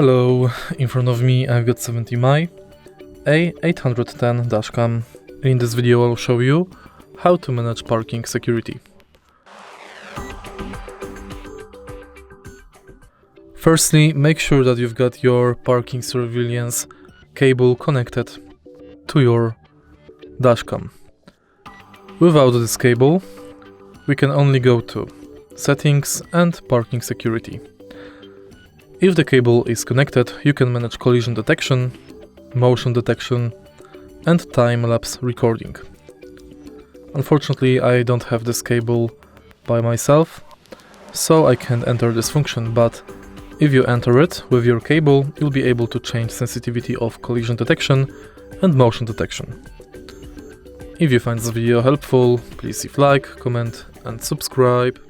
Hello, in front of me I've got 70mai A810 dashcam. In this video I'll show you how to manage parking security. Firstly, make sure that you've got your parking surveillance cable connected to your dashcam. Without this cable, we can only go to Settings and Parking Security. If the cable is connected, you can manage collision detection, motion detection, and time-lapse recording. Unfortunately, I don't have this cable by myself, so I can't enter this function, but if you enter it with your cable, you'll be able to change sensitivity of collision detection and motion detection. If you find this video helpful, please leave a like, comment, and subscribe.